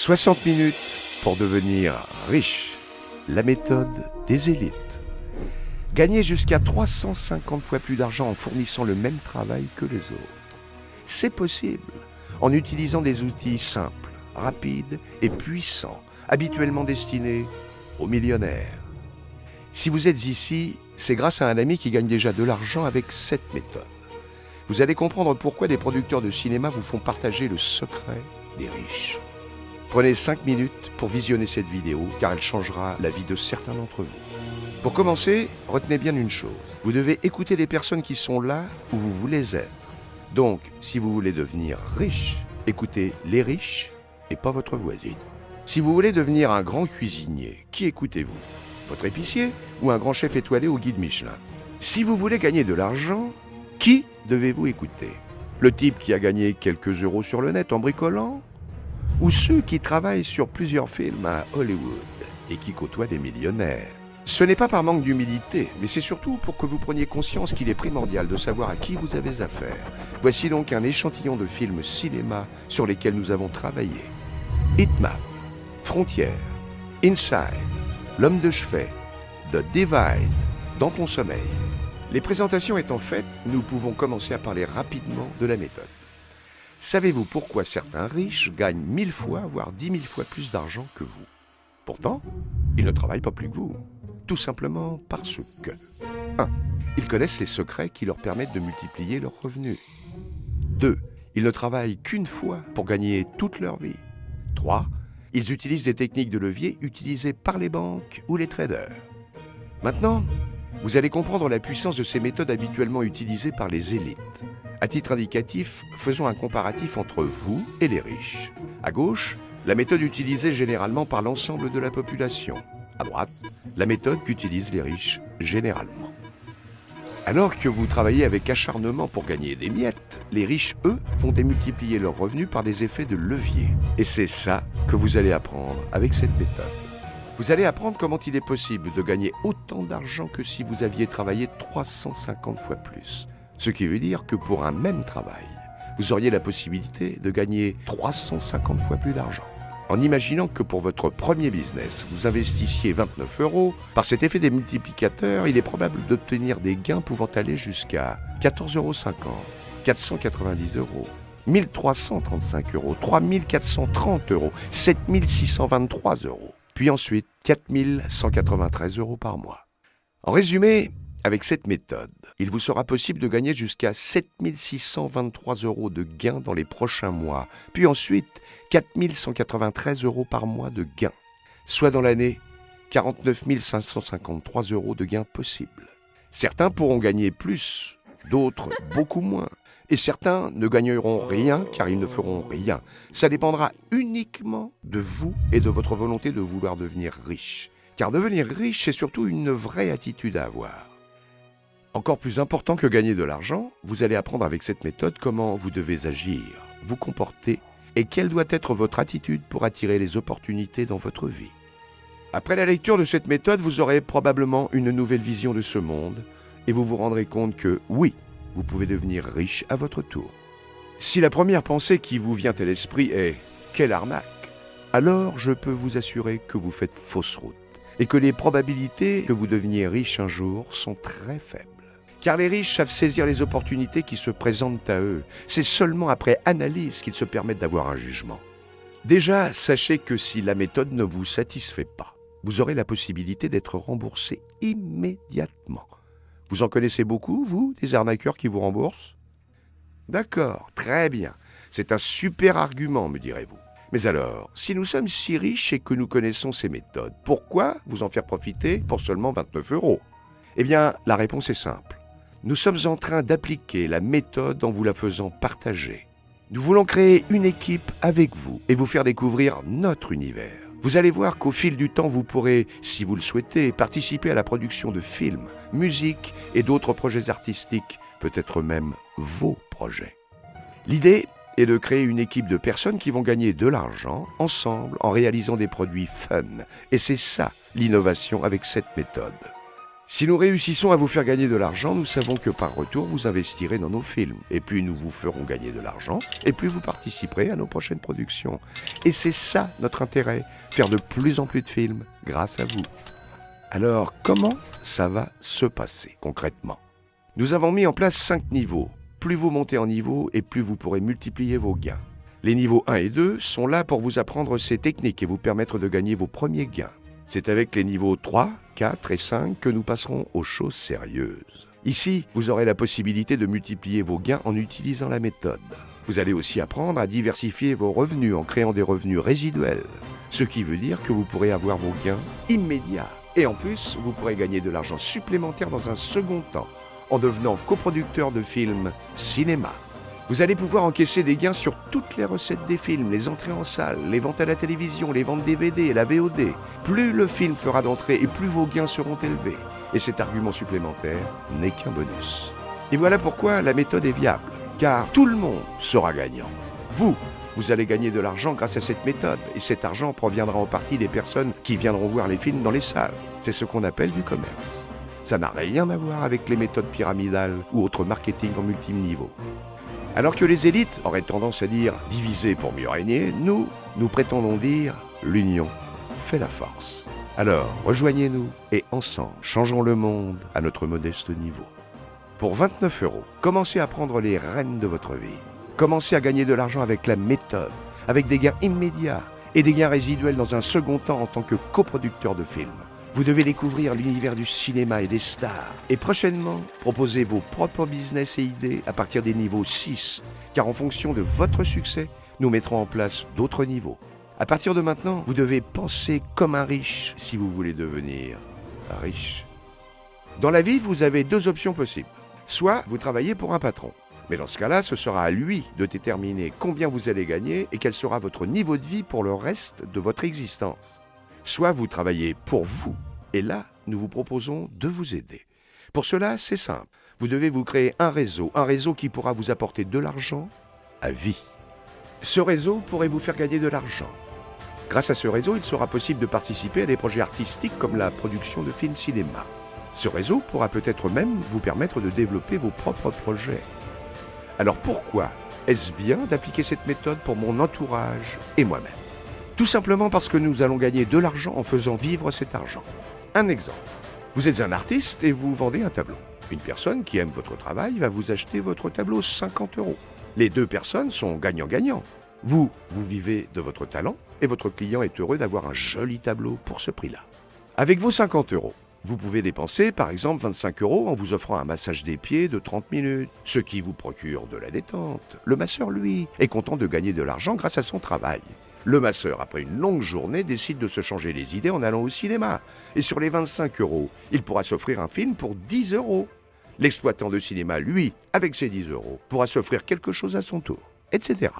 60 minutes pour devenir riche. La méthode des élites. Gagner jusqu'à 350 fois plus d'argent en fournissant le même travail que les autres. C'est possible en utilisant des outils simples, rapides et puissants, habituellement destinés aux millionnaires. Si vous êtes ici, c'est grâce à un ami qui gagne déjà de l'argent avec cette méthode. Vous allez comprendre pourquoi des producteurs de cinéma vous font partager le secret des riches. Prenez 5 minutes pour visionner cette vidéo, car elle changera la vie de certains d'entre vous. Pour commencer, retenez bien une chose. Vous devez écouter les personnes qui sont là où vous voulez être. Donc, si vous voulez devenir riche, écoutez les riches et pas votre voisine. Si vous voulez devenir un grand cuisinier, qui écoutez-vous? Votre épicier ou un grand chef étoilé au guide Michelin? Si vous voulez gagner de l'argent, qui devez-vous écouter? Le type qui a gagné quelques euros sur le net en bricolant? Ou ceux qui travaillent sur plusieurs films à Hollywood et qui côtoient des millionnaires? Ce n'est pas par manque d'humilité, mais c'est surtout pour que vous preniez conscience qu'il est primordial de savoir à qui vous avez affaire. Voici donc un échantillon de films cinéma sur lesquels nous avons travaillé. Hitman, Frontières, Inside, L'homme de chevet, The Divide, Dans ton sommeil. Les présentations étant faites, nous pouvons commencer à parler rapidement de la méthode. Savez-vous pourquoi certains riches gagnent 1000 fois, voire 10 000 fois plus d'argent que vous? Pourtant, ils ne travaillent pas plus que vous. Tout simplement parce que 1. Ils connaissent les secrets qui leur permettent de multiplier leurs revenus. 2. Ils ne travaillent qu'une fois pour gagner toute leur vie. 3. Ils utilisent des techniques de levier utilisées par les banques ou les traders. Maintenant, vous allez comprendre la puissance de ces méthodes habituellement utilisées par les élites. À titre indicatif, faisons un comparatif entre vous et les riches. À gauche, la méthode utilisée généralement par l'ensemble de la population. À droite, la méthode qu'utilisent les riches généralement. Alors que vous travaillez avec acharnement pour gagner des miettes, les riches, eux, vont démultiplier leurs revenus par des effets de levier. Et c'est ça que vous allez apprendre avec cette méthode. Vous allez apprendre comment il est possible de gagner autant d'argent que si vous aviez travaillé 350 fois plus. Ce qui veut dire que pour un même travail, vous auriez la possibilité de gagner 350 fois plus d'argent. En imaginant que pour votre premier business, vous investissiez 29 €, par cet effet des multiplicateurs, il est probable d'obtenir des gains pouvant aller jusqu'à 14,50 €, 490 €, 1335 €, 3430 €, 7623 €, puis ensuite 4193 € par mois. En résumé, avec cette méthode, il vous sera possible de gagner jusqu'à 7623 € de gains dans les prochains mois, puis ensuite 4193 € par mois de gains, soit dans l'année 49 553 € de gains possibles. Certains pourront gagner plus, d'autres beaucoup moins, et certains ne gagneront rien car ils ne feront rien. Ça dépendra uniquement de vous et de votre volonté de vouloir devenir riche. Car devenir riche, c'est surtout une vraie attitude à avoir. Encore plus important que gagner de l'argent, vous allez apprendre avec cette méthode comment vous devez agir, vous comporter et quelle doit être votre attitude pour attirer les opportunités dans votre vie. Après la lecture de cette méthode, vous aurez probablement une nouvelle vision de ce monde et vous vous rendrez compte que oui, vous pouvez devenir riche à votre tour. Si la première pensée qui vous vient à l'esprit est « quelle arnaque !», alors je peux vous assurer que vous faites fausse route et que les probabilités que vous deveniez riche un jour sont très faibles. Car les riches savent saisir les opportunités qui se présentent à eux. C'est seulement après analyse qu'ils se permettent d'avoir un jugement. Déjà, sachez que si la méthode ne vous satisfait pas, vous aurez la possibilité d'être remboursé immédiatement. Vous en connaissez beaucoup, vous, des arnaqueurs qui vous remboursent? D'accord, très bien. C'est un super argument, me direz-vous. Mais alors, si nous sommes si riches et que nous connaissons ces méthodes, pourquoi vous en faire profiter pour seulement 29 €? Eh bien, la réponse est simple. Nous sommes en train d'appliquer la méthode en vous la faisant partager. Nous voulons créer une équipe avec vous et vous faire découvrir notre univers. Vous allez voir qu'au fil du temps, vous pourrez, si vous le souhaitez, participer à la production de films, musique et d'autres projets artistiques, peut-être même vos projets. L'idée est de créer une équipe de personnes qui vont gagner de l'argent ensemble en réalisant des produits fun. Et c'est ça l'innovation avec cette méthode. Si nous réussissons à vous faire gagner de l'argent, nous savons que par retour, vous investirez dans nos films. Et plus nous vous ferons gagner de l'argent, et plus vous participerez à nos prochaines productions. Et c'est ça notre intérêt, faire de plus en plus de films grâce à vous. Alors, comment ça va se passer concrètement? Nous avons mis en place 5 niveaux. Plus vous montez en niveau, et plus vous pourrez multiplier vos gains. Les niveaux 1 et 2 sont là pour vous apprendre ces techniques et vous permettre de gagner vos premiers gains. C'est avec les niveaux 3, 4 et 5 que nous passerons aux choses sérieuses. Ici, vous aurez la possibilité de multiplier vos gains en utilisant la méthode. Vous allez aussi apprendre à diversifier vos revenus en créant des revenus résiduels. Ce qui veut dire que vous pourrez avoir vos gains immédiats. Et en plus, vous pourrez gagner de l'argent supplémentaire dans un second temps, en devenant coproducteur de films cinéma. Vous allez pouvoir encaisser des gains sur toutes les recettes des films, les entrées en salle, les ventes à la télévision, les ventes DVD et la VOD. Plus le film fera d'entrées et plus vos gains seront élevés. Et cet argument supplémentaire n'est qu'un bonus. Et voilà pourquoi la méthode est viable, car tout le monde sera gagnant. Vous allez gagner de l'argent grâce à cette méthode, et cet argent proviendra en partie des personnes qui viendront voir les films dans les salles. C'est ce qu'on appelle du commerce. Ça n'a rien à voir avec les méthodes pyramidales ou autres marketing en multiniveau. Alors que les élites auraient tendance à dire « diviser pour mieux régner », nous prétendons dire « l'union fait la force ». Alors, rejoignez-nous et ensemble, changeons le monde à notre modeste niveau. Pour 29 €, commencez à prendre les rênes de votre vie. Commencez à gagner de l'argent avec la méthode, avec des gains immédiats et des gains résiduels dans un second temps en tant que coproducteur de films. Vous devez découvrir l'univers du cinéma et des stars. Et prochainement, proposez vos propres business et idées à partir des niveaux 6, car en fonction de votre succès, nous mettrons en place d'autres niveaux. À partir de maintenant, vous devez penser comme un riche si vous voulez devenir riche. Dans la vie, vous avez 2 options possibles. Soit vous travaillez pour un patron. Mais dans ce cas-là, ce sera à lui de déterminer combien vous allez gagner et quel sera votre niveau de vie pour le reste de votre existence. Soit vous travaillez pour vous, et là, nous vous proposons de vous aider. Pour cela, c'est simple. Vous devez vous créer un réseau qui pourra vous apporter de l'argent à vie. Ce réseau pourrait vous faire gagner de l'argent. Grâce à ce réseau, il sera possible de participer à des projets artistiques comme la production de films cinéma. Ce réseau pourra peut-être même vous permettre de développer vos propres projets. Alors pourquoi est-ce bien d'appliquer cette méthode pour mon entourage et moi-même? Tout simplement parce que nous allons gagner de l'argent en faisant vivre cet argent. Un exemple. Vous êtes un artiste et vous vendez un tableau. Une personne qui aime votre travail va vous acheter votre tableau 50 €. Les 2 personnes sont gagnant-gagnant. Vous vivez de votre talent et votre client est heureux d'avoir un joli tableau pour ce prix-là. Avec vos 50 €, vous pouvez dépenser par exemple 25 € en vous offrant un massage des pieds de 30 minutes, ce qui vous procure de la détente. Le masseur, lui, est content de gagner de l'argent grâce à son travail. Le masseur, après une longue journée, décide de se changer les idées en allant au cinéma. Et sur les 25 €, il pourra s'offrir un film pour 10 €. L'exploitant de cinéma, lui, avec ses 10 €, pourra s'offrir quelque chose à son tour, etc.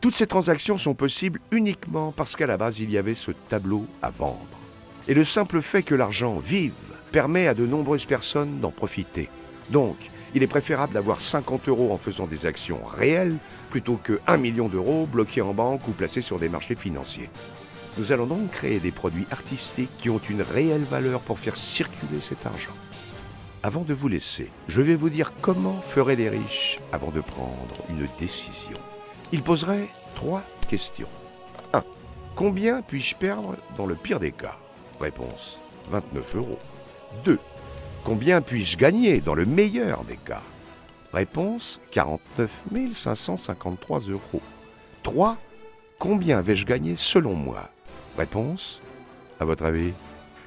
Toutes ces transactions sont possibles uniquement parce qu'à la base, il y avait ce tableau à vendre. Et le simple fait que l'argent vive permet à de nombreuses personnes d'en profiter. Donc, il est préférable d'avoir 50 € en faisant des actions réelles plutôt que 1 million d'euros bloqués en banque ou placés sur des marchés financiers. Nous allons donc créer des produits artistiques qui ont une réelle valeur pour faire circuler cet argent. Avant de vous laisser, je vais vous dire comment feraient les riches avant de prendre une décision. Ils poseraient 3 questions. 1. Combien puis-je perdre dans le pire des cas? Réponse, 29 €. 2. Combien puis-je gagner dans le meilleur des cas? Réponse, 49 553 €. 3. Combien vais-je gagner selon moi? Réponse, à votre avis?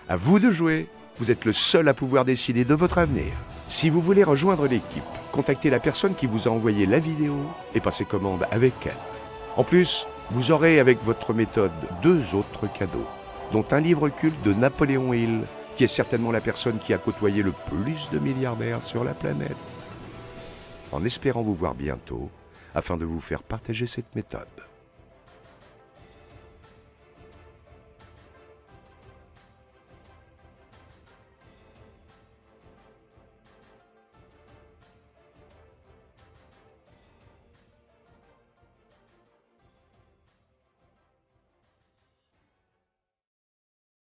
À vous de jouer. Vous êtes le seul à pouvoir décider de votre avenir. Si vous voulez rejoindre l'équipe, contactez la personne qui vous a envoyé la vidéo et passez commande avec elle. En plus, vous aurez avec votre méthode 2 autres cadeaux, dont un livre culte de Napoléon Hill, qui est certainement la personne qui a côtoyé le plus de milliardaires sur la planète. En espérant vous voir bientôt, afin de vous faire partager cette méthode.